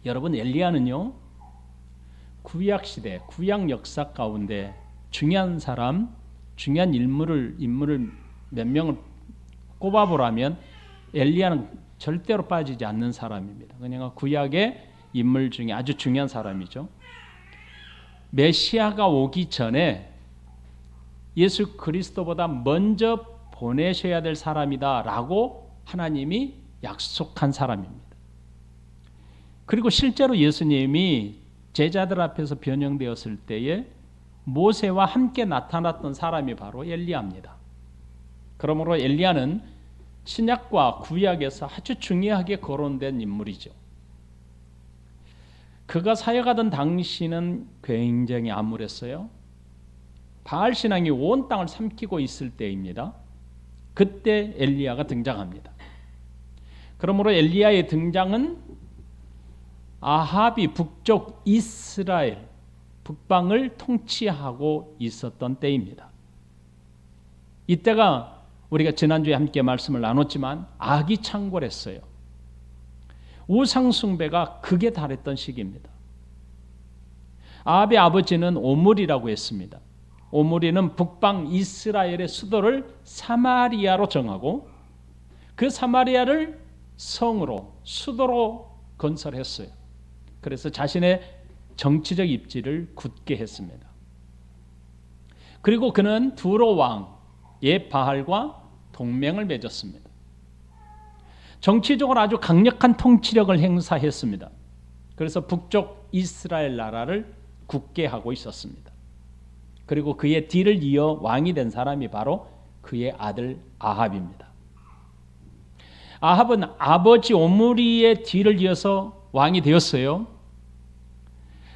여러분, 엘리야는요, 구약 시대, 구약 역사 가운데 중요한 사람, 중요한 인물을 몇 명을 꼽아보라면 엘리야는 절대로 빠지지 않는 사람입니다. 그냥 구약의 인물 중에 아주 중요한 사람이죠. 메시아가 오기 전에 예수 그리스도보다 먼저 보내셔야 될 사람이다라고 하나님이 약속한 사람입니다. 그리고 실제로 예수님이 제자들 앞에서 변형되었을 때에 모세와 함께 나타났던 사람이 바로 엘리야입니다. 그러므로 엘리야는 신약과 구약에서 아주 중요하게 거론된 인물이죠. 그가 사역하던 당시는 굉장히 암울했어요. 바알 신앙이 온 땅을 삼키고 있을 때입니다. 그때 엘리야가 등장합니다. 그러므로 엘리야의 등장은 아합이 북쪽 이스라엘, 북방을 통치하고 있었던 때입니다. 이때가 우리가 지난주에 함께 말씀을 나눴지만 악이 창궐했어요. 우상 숭배가 극에 달했던 시기입니다. 아합의 아버지는 오므리라고 했습니다. 오므리는 북방 이스라엘의 수도를 사마리아로 정하고 그 사마리아를 성으로, 수도로 건설했어요. 그래서 자신의 정치적 입지를 굳게 했습니다. 그리고 그는 두로 왕의 바알과 동맹을 맺었습니다. 정치적으로 아주 강력한 통치력을 행사했습니다. 그래서 북쪽 이스라엘 나라를 굳게 하고 있었습니다. 그리고 그의 뒤를 이어 왕이 된 사람이 바로 그의 아들 아합입니다. 아합은 아버지 오므리의 뒤를 이어서 왕이 되었어요.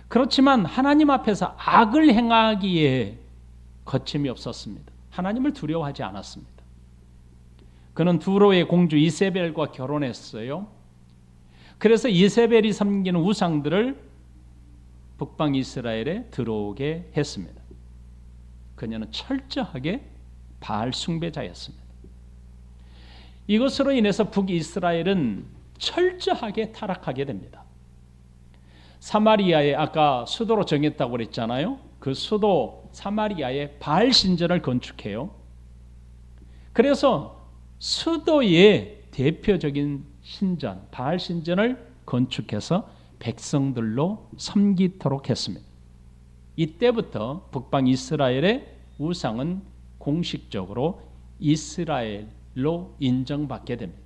그렇지만 하나님 앞에서 악을 행하기에 거침이 없었습니다. 하나님을 두려워하지 않았습니다. 그는 두로의 공주 이세벨과 결혼했어요. 그래서 이세벨이 섬기는 우상들을 북방 이스라엘에 들어오게 했습니다. 그녀는 철저하게 바알 숭배자였습니다. 이것으로 인해서 북이스라엘은 철저하게 타락하게 됩니다. 사마리아에 아까 수도로 정했다고 그랬잖아요. 그 수도 사마리아에 바알 신전을 건축해요. 그래서 수도의 대표적인 신전, 바알 신전을 건축해서 백성들로 섬기도록 했습니다. 이때부터 북방 이스라엘의 우상은 공식적으로 이스라엘로 인정받게 됩니다.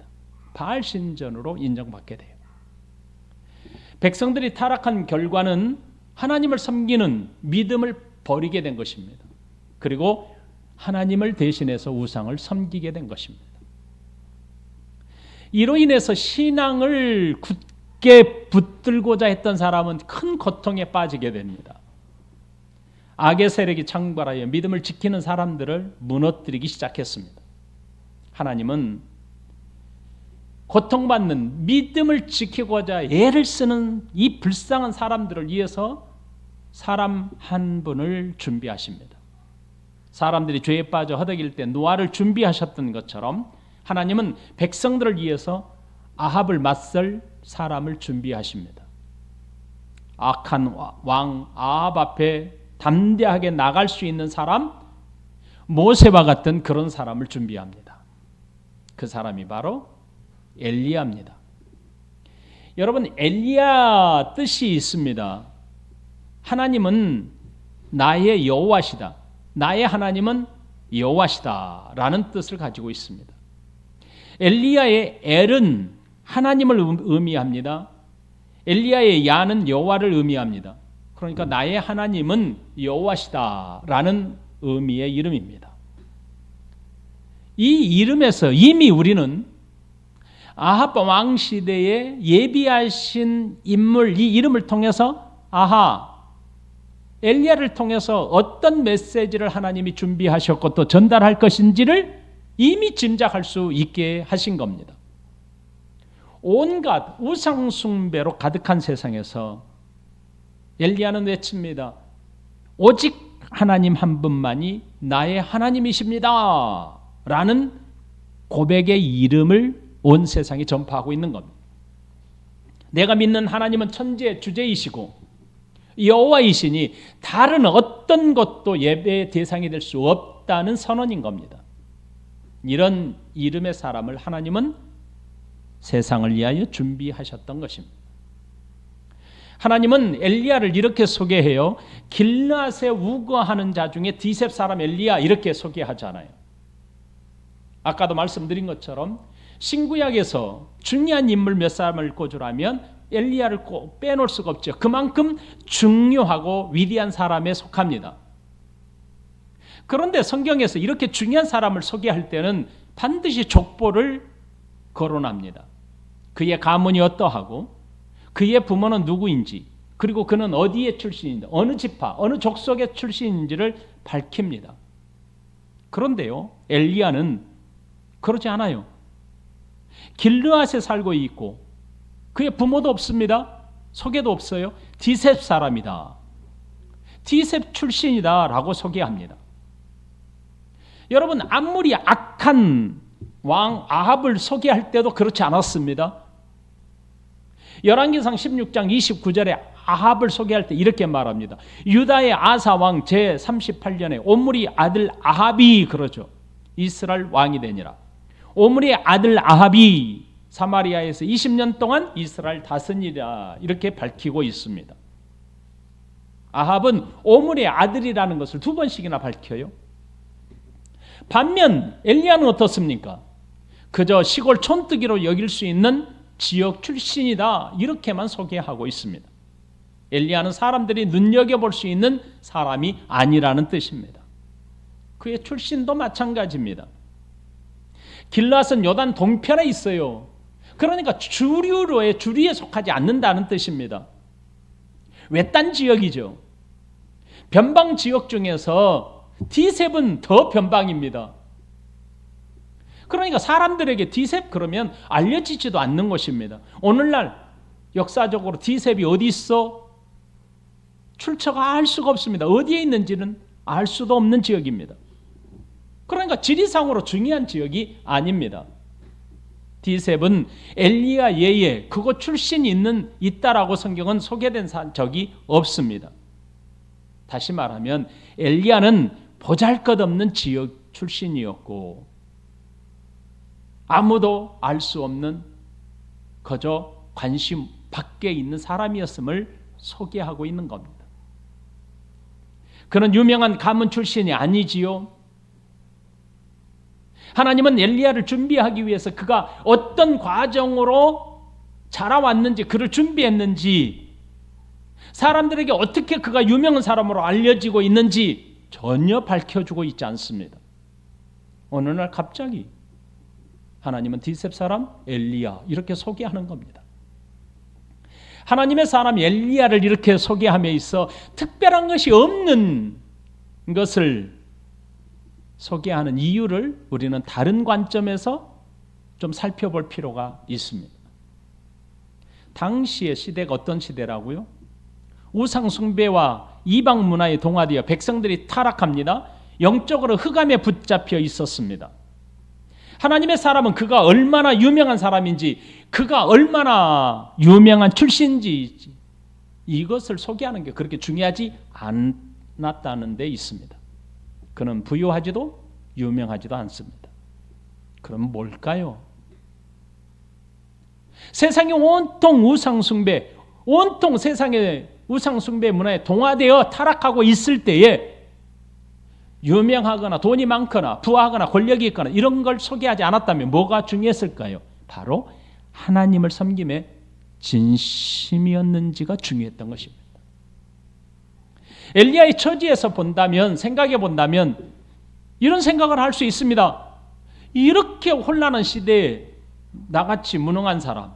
바알 신전으로 인정받게 돼요. 백성들이 타락한 결과는 하나님을 섬기는 믿음을 버리게 된 것입니다. 그리고 하나님을 대신해서 우상을 섬기게 된 것입니다. 이로 인해서 신앙을 굳게 붙들고자 했던 사람은 큰 고통에 빠지게 됩니다. 악의 세력이 창궐하여 믿음을 지키는 사람들을 무너뜨리기 시작했습니다. 하나님은 고통받는 믿음을 지키고자 애를 쓰는 이 불쌍한 사람들을 위해서 사람 한 분을 준비하십니다. 사람들이 죄에 빠져 허덕일 때 노아를 준비하셨던 것처럼 하나님은 백성들을 위해서 아합을 맞설 사람을 준비하십니다. 악한 왕 아합 앞에 담대하게 나갈 수 있는 사람, 모세와 같은 그런 사람을 준비합니다. 그 사람이 바로 엘리야입니다. 여러분, 엘리야 뜻이 있습니다. 하나님은 나의 여호와시다. 나의 하나님은 여호와시다라는 뜻을 가지고 있습니다. 엘리야의 엘은 하나님을 의미합니다. 엘리야의 야는 여호와를 의미합니다. 그러니까 나의 하나님은 여호와시다라는 의미의 이름입니다. 이 이름에서 이미 우리는 아합 왕 시대에 예비하신 인물, 이 이름을 통해서 엘리야를 통해서 어떤 메시지를 하나님이 준비하셨고 또 전달할 것인지를 이미 짐작할 수 있게 하신 겁니다. 온갖 우상 숭배로 가득한 세상에서 엘리야는 외칩니다. 오직 하나님 한 분만이 나의 하나님이십니다 라는 고백의 이름을 온 세상에 전파하고 있는 겁니다. 내가 믿는 하나님은 천지의 주제이시고 여호와이시니 다른 어떤 것도 예배의 대상이 될 수 없다는 선언인 겁니다. 이런 이름의 사람을 하나님은 세상을 위하여 준비하셨던 것입니다. 하나님은 엘리야를 이렇게 소개해요. 길르앗에 우거하는 자 중에 디셉 사람 엘리야 이렇게 소개하잖아요. 아까도 말씀드린 것처럼 신구약에서 중요한 인물 몇 사람을 꼽으라면 엘리야를 꼭 빼놓을 수가 없죠. 그만큼 중요하고 위대한 사람에 속합니다. 그런데 성경에서 이렇게 중요한 사람을 소개할 때는 반드시 족보를 거론합니다. 그의 가문이 어떠하고 그의 부모는 누구인지, 그리고 그는 어디의 출신인지, 어느 지파, 어느 족속의 출신인지를 밝힙니다. 그런데요, 엘리야는 그러지 않아요. 길르앗에 살고 있고 그의 부모도 없습니다. 소개도 없어요. 디셉 사람이다, 디셉 출신이다 라고 소개합니다. 여러분, 아무리 악한 왕 아합을 소개할 때도 그렇지 않았습니다. 열왕기상 16장 29절에 아합을 소개할 때 이렇게 말합니다. 유다의 아사 왕 제38년에 오므리 아들 아합이, 그러죠, 이스라엘 왕이 되니라. 오므리의 아들 아합이 사마리아에서 20년 동안 이스라엘 다스리라, 이렇게 밝히고 있습니다. 아합은 오므리의 아들이라는 것을 2번씩이나 밝혀요. 반면 엘리야는 어떻습니까? 그저 시골 촌뜨기로 여길 수 있는 지역 출신이다, 이렇게만 소개하고 있습니다. 엘리야는 사람들이 눈여겨볼 수 있는 사람이 아니라는 뜻입니다. 그의 출신도 마찬가지입니다. 길르앗은 요단 동편에 있어요. 그러니까 주류에 속하지 않는다는 뜻입니다. 외딴 지역이죠. 변방 지역 중에서 디셉은 더 변방입니다. 그러니까 사람들에게 디셉 그러면 알려지지도 않는 것입니다. 오늘날 역사적으로 디셉이 어디 있어? 출처가 알 수가 없습니다. 어디에 있는지는 알 수도 없는 지역입니다. 그러니까 지리상으로 중요한 지역이 아닙니다. 디셉은 엘리야 외에 그곳 출신이 있다라고 성경은 소개된 적이 없습니다. 다시 말하면 엘리야는 보잘것없는 지역 출신이었고 아무도 알 수 없는 그저 관심 밖에 있는 사람이었음을 소개하고 있는 겁니다. 그는 유명한 가문 출신이 아니지요. 하나님은 엘리야를 준비하기 위해서 그가 어떤 과정으로 자라왔는지, 그를 준비했는지, 사람들에게 어떻게 그가 유명한 사람으로 알려지고 있는지 전혀 밝혀주고 있지 않습니다. 어느 날 갑자기 하나님은 디셉 사람 엘리야 이렇게 소개하는 겁니다. 하나님의 사람 엘리야를 이렇게 소개함에 있어 특별한 것이 없는 것을 소개하는 이유를 우리는 다른 관점에서 좀 살펴볼 필요가 있습니다. 당시의 시대가 어떤 시대라고요? 우상 숭배와 이방 문화에 동화되어 백성들이 타락합니다. 영적으로 흑암에 붙잡혀 있었습니다. 하나님의 사람은 그가 얼마나 유명한 사람인지, 그가 얼마나 유명한 출신인지 이것을 소개하는 게 그렇게 중요하지 않았다는 데 있습니다. 그는 부유하지도 유명하지도 않습니다. 그럼 뭘까요? 세상이 온통 우상숭배, 온통 세상의 우상숭배 문화에 동화되어 타락하고 있을 때에 유명하거나 돈이 많거나 부하거나 권력이 있거나 이런 걸 소개하지 않았다면 뭐가 중요했을까요? 바로 하나님을 섬김에 진심이었는지가 중요했던 것입니다. 엘리야의 처지에서 본다면, 생각해 본다면 이런 생각을 할 수 있습니다. 이렇게 혼란한 시대에 나같이 무능한 사람,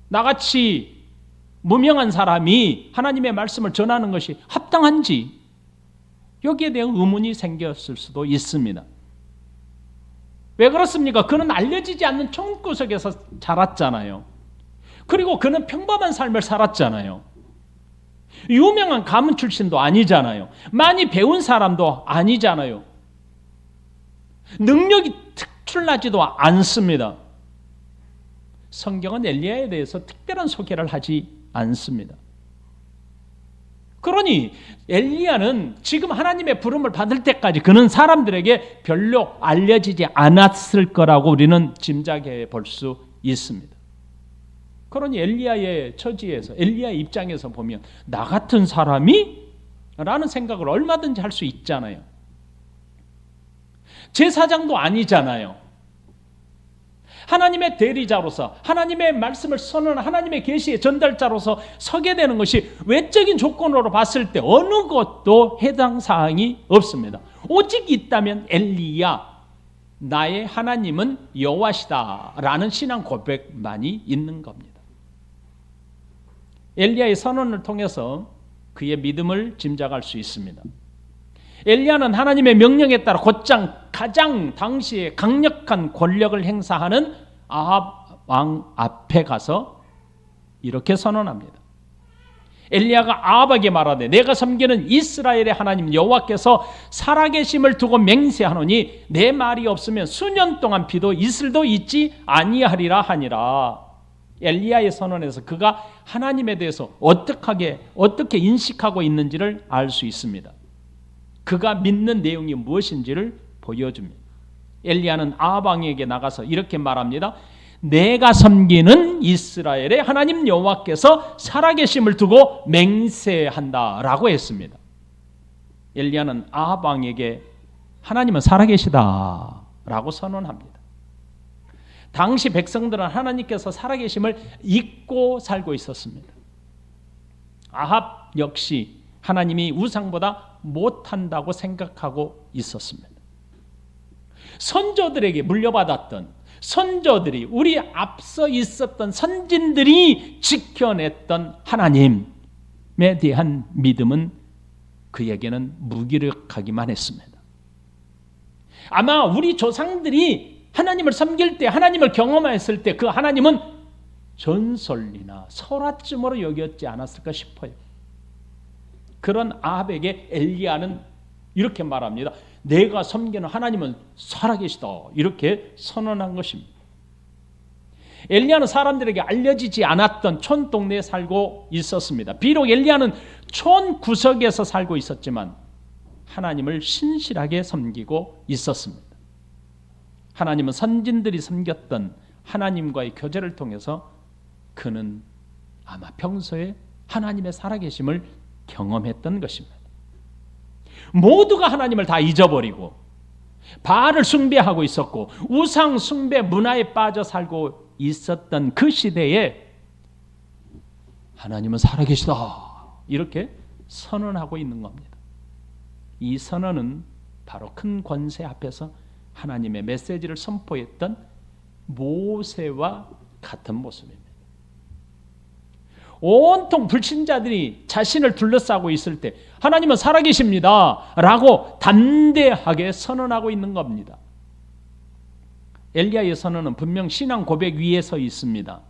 나같이 무명한 사람이 하나님의 말씀을 전하는 것이 합당한지 여기에 대한 의문이 생겼을 수도 있습니다. 왜 그렇습니까? 그는 알려지지 않는 총구석에서 자랐잖아요. 그리고 그는 평범한 삶을 살았잖아요. 유명한 가문 출신도 아니잖아요. 많이 배운 사람도 아니잖아요. 능력이 특출나지도 않습니다. 성경은 엘리야에 대해서 특별한 소개를 하지 않습니다. 그러니 엘리야는 지금 하나님의 부름을 받을 때까지 그는 사람들에게 별로 알려지지 않았을 거라고 우리는 짐작해 볼 수 있습니다. 그러니 엘리야의 처지에서, 엘리야의 입장에서 보면 나 같은 사람이? 라는 생각을 얼마든지 할 수 있잖아요. 제사장도 아니잖아요. 하나님의 대리자로서 하나님의 말씀을 선언하는 하나님의 계시의 전달자로서 서게 되는 것이 외적인 조건으로 봤을 때 어느 것도 해당 사항이 없습니다. 오직 있다면 엘리야, 나의 하나님은 여호와시다라는 신앙 고백만이 있는 겁니다. 엘리야의 선언을 통해서 그의 믿음을 짐작할 수 있습니다. 엘리야는 하나님의 명령에 따라 곧장 가장 당시에 강력한 권력을 행사하는 아합 왕 앞에 가서 이렇게 선언합니다. 엘리야가 아합에게 말하되 내가 섬기는 이스라엘의 하나님 여호와께서 살아계심을 두고 맹세하노니 내 말이 없으면 수년 동안 비도 이슬도 있지 아니하리라 하니라. 엘리야의 선언에서 그가 하나님에 대해서 어떻게 인식하고 있는지를 알 수 있습니다. 그가 믿는 내용이 무엇인지를 보여줍니다. 엘리야는 아합 왕에게 나가서 이렇게 말합니다. 내가 섬기는 이스라엘의 하나님 여호와께서 살아계심을 두고 맹세한다라고 했습니다. 엘리야는 아합 왕에게 하나님은 살아계시다라고 선언합니다. 당시 백성들은 하나님께서 살아계심을 잊고 살고 있었습니다. 아합 역시 하나님이 우상보다 못한다고 생각하고 있었습니다. 선조들에게 물려받았던 선조들이 우리 앞서 있었던 선진들이 지켜냈던 하나님에 대한 믿음은 그에게는 무기력하기만 했습니다. 아마 우리 조상들이 하나님을 섬길 때 하나님을 경험했을 때 그 하나님은 전설이나 설화쯤으로 여겼지 않았을까 싶어요. 그런 아합에게 엘리야는 이렇게 말합니다. 내가 섬기는 하나님은 살아계시다. 이렇게 선언한 것입니다. 엘리야는 사람들에게 알려지지 않았던 촌 동네에 살고 있었습니다. 비록 엘리야는 촌 구석에서 살고 있었지만 하나님을 신실하게 섬기고 있었습니다. 하나님은 선진들이 섬겼던 하나님과의 교제를 통해서 그는 아마 평소에 하나님의 살아계심을 경험했던 것입니다. 모두가 하나님을 다 잊어버리고 바알을 숭배하고 있었고 우상 숭배 문화에 빠져 살고 있었던 그 시대에 하나님은 살아계시다 이렇게 선언하고 있는 겁니다. 이 선언은 바로 큰 권세 앞에서 하나님의 메시지를 선포했던 모세와 같은 모습입니다. 온통 불신자들이 자신을 둘러싸고 있을 때 하나님은 살아계십니다 라고 담대하게 선언하고 있는 겁니다. 엘리야의 선언은 분명 신앙 고백 위에 서 있습니다.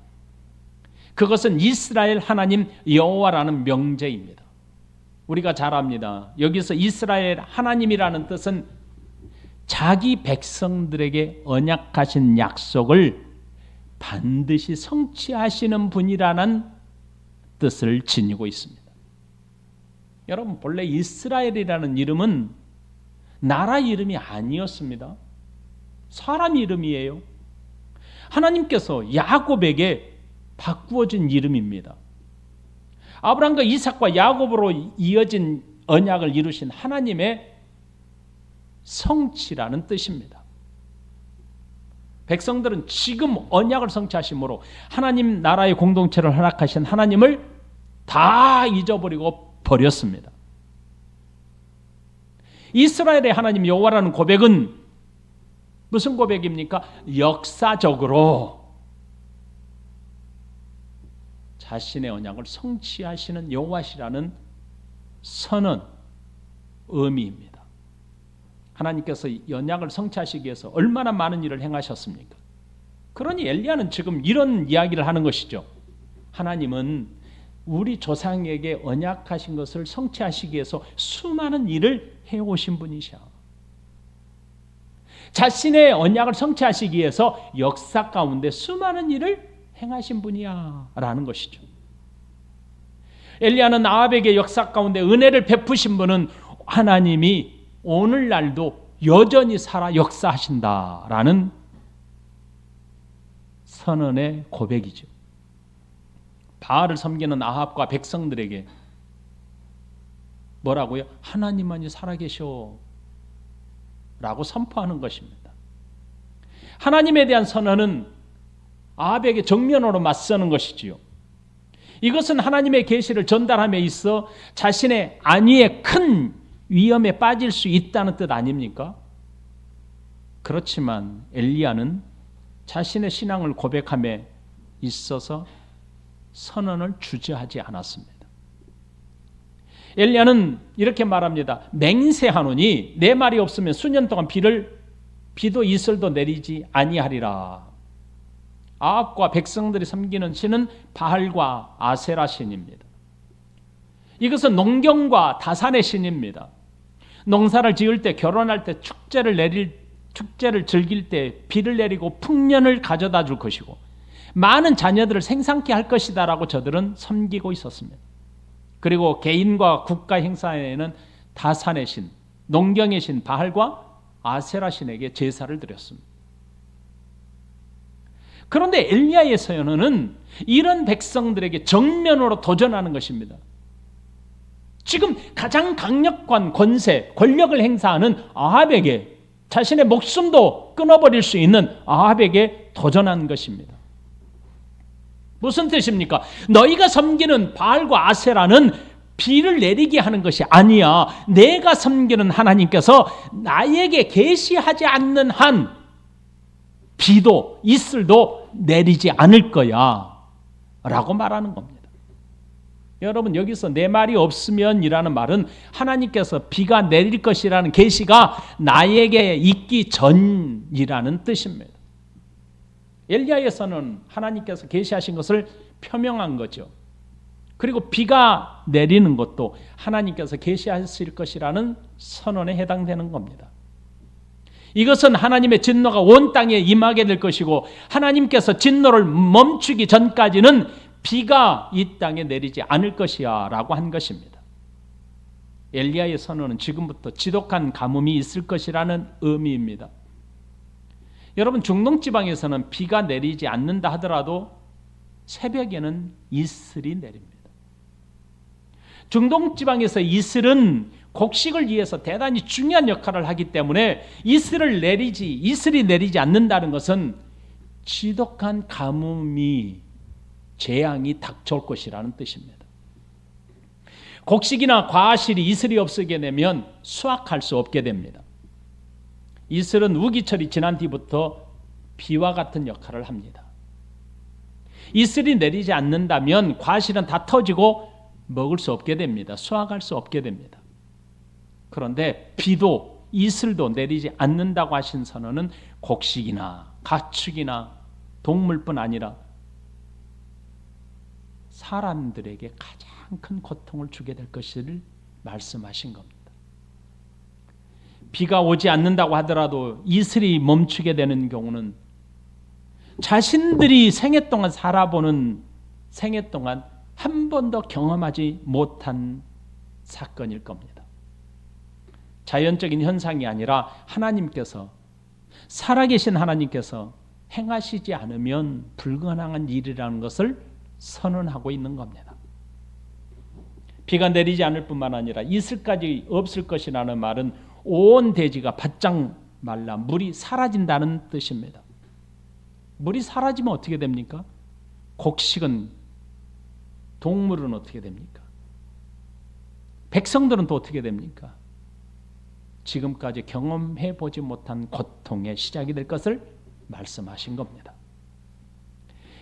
그것은 이스라엘 하나님 여호와라는 명제입니다. 우리가 잘 압니다. 여기서 이스라엘 하나님이라는 뜻은 자기 백성들에게 언약하신 약속을 반드시 성취하시는 분이라는 뜻을 지니고 있습니다. 여러분, 본래 이스라엘이라는 이름은 나라 이름이 아니었습니다. 사람 이름이에요. 하나님께서 야곱에게 바꾸어진 이름입니다. 아브라함과 이삭과 야곱으로 이어진 언약을 이루신 하나님의 성취라는 뜻입니다. 백성들은 지금 언약을 성취하심으로 하나님 나라의 공동체를 허락하신 하나님을 다 잊어버리고 버렸습니다. 이스라엘의 하나님 여호와라는 고백은 무슨 고백입니까? 역사적으로 자신의 언약을 성취하시는 여호와시라는 선언, 의미입니다. 하나님께서 언약을 성취하시기 위해서 얼마나 많은 일을 행하셨습니까? 그러니 엘리야는 지금 이런 이야기를 하는 것이죠. 하나님은 우리 조상에게 언약하신 것을 성취하시기 위해서 수많은 일을 해오신 분이셔. 자신의 언약을 성취하시기 위해서 역사 가운데 수많은 일을 행하신 분이야 라는 것이죠. 엘리야는 아합에게 역사 가운데 은혜를 베푸신 분은 하나님이 오늘날도 여전히 살아 역사하신다라는 선언의 고백이죠. 바알을 섬기는 아합과 백성들에게 뭐라고요? 하나님만이 살아계셔 라고 선포하는 것입니다. 하나님에 대한 선언은 아합에게 정면으로 맞서는 것이지요. 이것은 하나님의 계시를 전달함에 있어 자신의 안위에 큰 위험에 빠질 수 있다는 뜻 아닙니까? 그렇지만 엘리야는 자신의 신앙을 고백함에 있어서 선언을 주저하지 않았습니다. 엘리야는 이렇게 말합니다. 맹세하노니 내 말이 없으면 수년 동안 비도 이슬도 내리지 아니하리라. 아합과 백성들이 섬기는 신은 바알과 아세라 신입니다. 이것은 농경과 다산의 신입니다. 농사를 지을 때, 결혼할 때, 축제를 즐길 때 비를 내리고 풍년을 가져다 줄 것이고 많은 자녀들을 생산케 할 것이다라고 저들은 섬기고 있었습니다. 그리고 개인과 국가 행사에는 다산의 신, 농경의 신 바알과 아세라 신에게 제사를 드렸습니다. 그런데 엘리야의 선언은 이런 백성들에게 정면으로 도전하는 것입니다. 지금 가장 강력한 권세, 권력을 행사하는 아합에게 자신의 목숨도 끊어버릴 수 있는 아합에게 도전한 것입니다. 무슨 뜻입니까? 너희가 섬기는 바알과 아세라는 비를 내리게 하는 것이 아니야. 내가 섬기는 하나님께서 나에게 계시하지 않는 한 비도 이슬도 내리지 않을 거야 라고 말하는 겁니다. 여러분, 여기서 내 말이 없으면 이라는 말은 하나님께서 비가 내릴 것이라는 계시가 나에게 있기 전이라는 뜻입니다. 엘리야에서는 하나님께서 계시하신 것을 표명한 거죠. 그리고 비가 내리는 것도 하나님께서 계시하실 것이라는 선언에 해당되는 겁니다. 이것은 하나님의 진노가 온 땅에 임하게 될 것이고 하나님께서 진노를 멈추기 전까지는 비가 이 땅에 내리지 않을 것이야 라고 한 것입니다. 엘리야의 선언은 지금부터 지독한 가뭄이 있을 것이라는 의미입니다. 여러분, 중동지방에서는 비가 내리지 않는다 하더라도 새벽에는 이슬이 내립니다. 중동지방에서 이슬은 곡식을 위해서 대단히 중요한 역할을 하기 때문에 이슬이 내리지 않는다는 것은 지독한 가뭄이 재앙이 닥쳐올 것이라는 뜻입니다. 곡식이나 과실이 이슬이 없게 되면 수확할 수 없게 됩니다. 이슬은 우기철이 지난 뒤부터 비와 같은 역할을 합니다. 이슬이 내리지 않는다면 과실은 다 터지고 먹을 수 없게 됩니다. 수확할 수 없게 됩니다. 그런데 비도 이슬도 내리지 않는다고 하신 선언은 곡식이나 가축이나 동물뿐 아니라 사람들에게 가장 큰 고통을 주게 될 것을 말씀하신 겁니다. 비가 오지 않는다고 하더라도 이슬이 멈추게 되는 경우는 자신들이 생애 동안 살아보는 생애 동안 한 번도 경험하지 못한 사건일 겁니다. 자연적인 현상이 아니라 하나님께서, 살아계신 하나님께서 행하시지 않으면 불가능한 일이라는 것을 선언하고 있는 겁니다. 비가 내리지 않을 뿐만 아니라 이슬까지 없을 것이라는 말은 온 대지가 바짝 말라 물이 사라진다는 뜻입니다. 물이 사라지면 어떻게 됩니까? 곡식은, 동물은 어떻게 됩니까? 백성들은 또 어떻게 됩니까? 지금까지 경험해 보지 못한 고통의 시작이 될 것을 말씀하신 겁니다.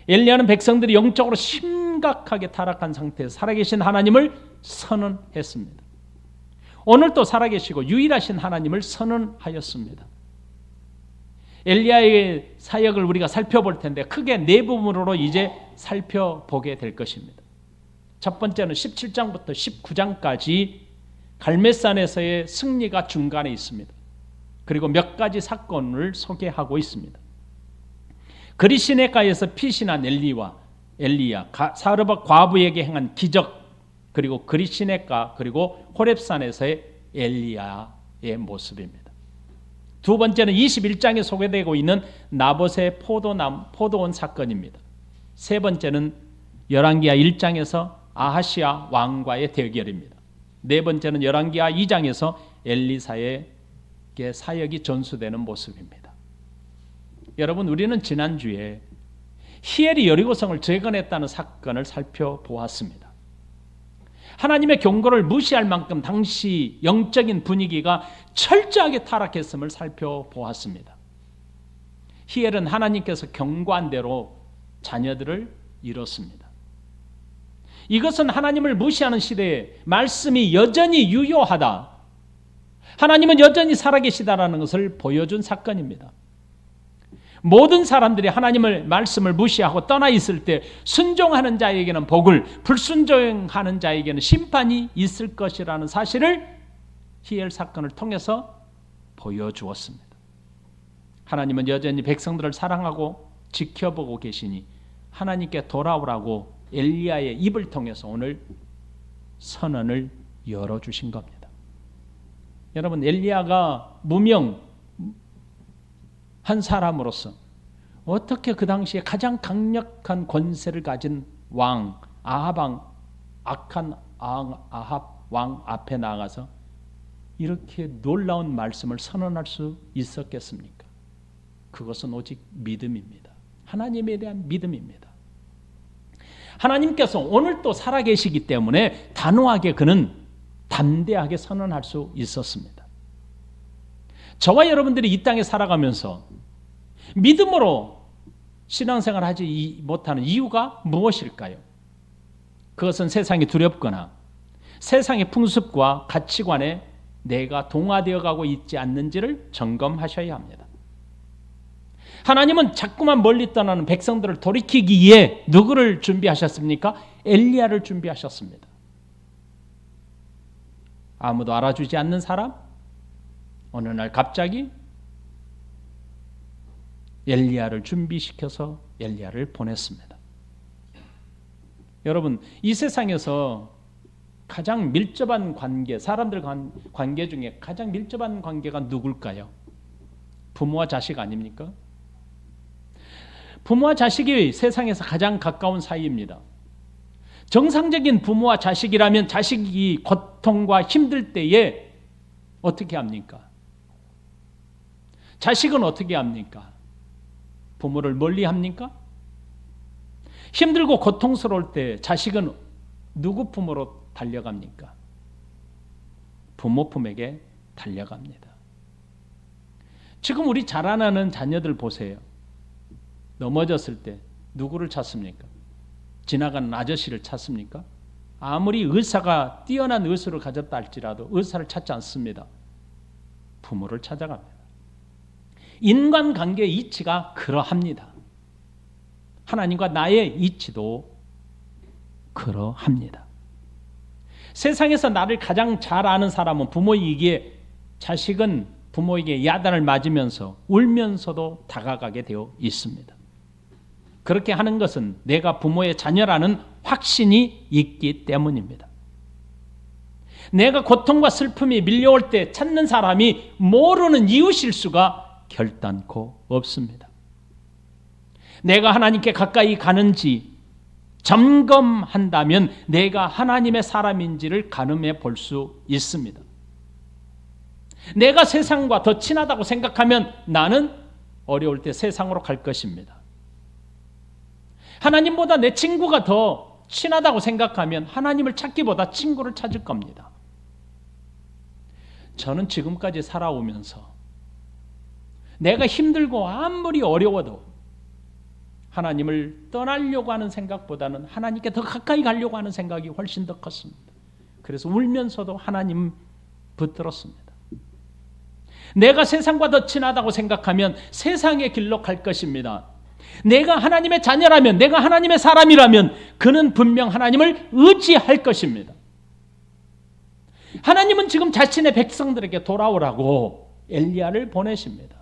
엘리야는 백성들이 영적으로 심각하게 타락한 상태에서 살아계신 하나님을 선언했습니다. 오늘도 살아계시고 유일하신 하나님을 선언하였습니다. 엘리야의 사역을 우리가 살펴볼 텐데 크게 네 부분으로 이제 살펴보게 될 것입니다. 첫 번째는 17장부터 19장까지 갈멜산에서의 승리가 중간에 있습니다. 그리고 몇 가지 사건을 소개하고 있습니다. 그리시네가에서 피신한 엘리야, 사르밧 과부에게 행한 기적, 그리고 그리시네가, 그리고 호렙산에서의 엘리야의 모습입니다. 두 번째는 21장에 소개되고 있는 나봇의 포도원 사건입니다. 세 번째는 열왕기하 1장에서 아하시아 왕과의 대결입니다. 네 번째는 열왕기하 2장에서 엘리사의 사역이 전수되는 모습입니다. 여러분, 우리는 지난주에 히엘이 여리고성을 재건했다는 사건을 살펴보았습니다. 하나님의 경고를 무시할 만큼 당시 영적인 분위기가 철저하게 타락했음을 살펴보았습니다. 히엘은 하나님께서 경고한 대로 자녀들을 잃었습니다. 이것은 하나님을 무시하는 시대에 말씀이 여전히 유효하다, 하나님은 여전히 살아계시다라는 것을 보여준 사건입니다. 모든 사람들이 하나님의 말씀을 무시하고 떠나 있을 때 순종하는 자에게는 복을, 불순종하는 자에게는 심판이 있을 것이라는 사실을 히엘 사건을 통해서 보여주었습니다. 하나님은 여전히 백성들을 사랑하고 지켜보고 계시니 하나님께 돌아오라고 엘리야의 입을 통해서 오늘 선언을 열어주신 겁니다. 여러분, 엘리야가 무명한 사람으로서 어떻게 그 당시에 가장 강력한 권세를 가진 왕 악한 아합 왕 앞에 나가서 이렇게 놀라운 말씀을 선언할 수 있었겠습니까? 그것은 오직 믿음입니다. 하나님에 대한 믿음입니다. 하나님께서 오늘 또 살아계시기 때문에 단호하게 그는 담대하게 선언할 수 있었습니다. 저와 여러분들이 이 땅에 살아가면서 믿음으로 신앙생활을 하지 못하는 이유가 무엇일까요? 그것은 세상이 두렵거나 세상의 풍습과 가치관에 내가 동화되어 가고 있지 않는지를 점검하셔야 합니다. 하나님은 자꾸만 멀리 떠나는 백성들을 돌이키기 위해 누구를 준비하셨습니까? 엘리야를 준비하셨습니다. 아무도 알아주지 않는 사람, 어느 날 갑자기 엘리야를 준비시켜서 엘리야를 보냈습니다. 여러분, 이 세상에서 가장 밀접한 관계, 사람들 관계 중에 가장 밀접한 관계가 누굴까요? 부모와 자식 아닙니까? 부모와 자식이 세상에서 가장 가까운 사이입니다. 정상적인 부모와 자식이라면 자식이 고통과 힘들 때에 어떻게 합니까? 자식은 어떻게 합니까? 부모를 멀리 합니까? 힘들고 고통스러울 때 자식은 누구 품으로 달려갑니까? 부모 품에게 달려갑니다. 지금 우리 자라나는 자녀들 보세요. 넘어졌을 때 누구를 찾습니까? 지나가는 아저씨를 찾습니까? 아무리 의사가 뛰어난 의술을 가졌다 할지라도 의사를 찾지 않습니다. 부모를 찾아갑니다. 인간관계의 이치가 그러합니다. 하나님과 나의 이치도 그러합니다. 세상에서 나를 가장 잘 아는 사람은 부모이기에 자식은 부모에게 야단을 맞으면서 울면서도 다가가게 되어 있습니다. 그렇게 하는 것은 내가 부모의 자녀라는 확신이 있기 때문입니다. 내가 고통과 슬픔이 밀려올 때 찾는 사람이 모르는 이웃일 수가 결단코 없습니다. 내가 하나님께 가까이 가는지 점검한다면 내가 하나님의 사람인지를 가늠해 볼 수 있습니다. 내가 세상과 더 친하다고 생각하면 나는 어려울 때 세상으로 갈 것입니다. 하나님보다 내 친구가 더 친하다고 생각하면 하나님을 찾기보다 친구를 찾을 겁니다. 저는 지금까지 살아오면서 내가 힘들고 아무리 어려워도 하나님을 떠나려고 하는 생각보다는 하나님께 더 가까이 가려고 하는 생각이 훨씬 더 컸습니다. 그래서 울면서도 하나님 붙들었습니다. 내가 세상과 더 친하다고 생각하면 세상의 길로 갈 것입니다. 내가 하나님의 자녀라면, 내가 하나님의 사람이라면 그는 분명 하나님을 의지할 것입니다. 하나님은 지금 자신의 백성들에게 돌아오라고 엘리야를 보내십니다.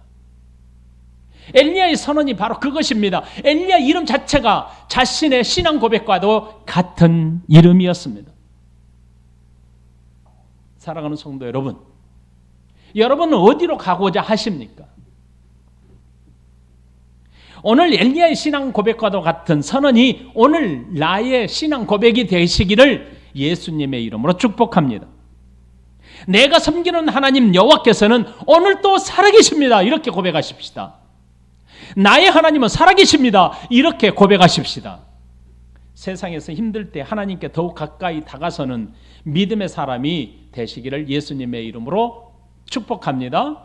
엘리야의 선언이 바로 그것입니다. 엘리야 이름 자체가 자신의 신앙 고백과도 같은 이름이었습니다. 사랑하는 성도 여러분, 여러분은 어디로 가고자 하십니까? 오늘 엘리야의 신앙 고백과도 같은 선언이 오늘 나의 신앙 고백이 되시기를 예수님의 이름으로 축복합니다. 내가 섬기는 하나님 여호와께서는 오늘도 살아계십니다. 이렇게 고백하십시다. 나의 하나님은 살아계십니다. 이렇게 고백하십시다. 세상에서 힘들 때 하나님께 더욱 가까이 다가서는 믿음의 사람이 되시기를 예수님의 이름으로 축복합니다.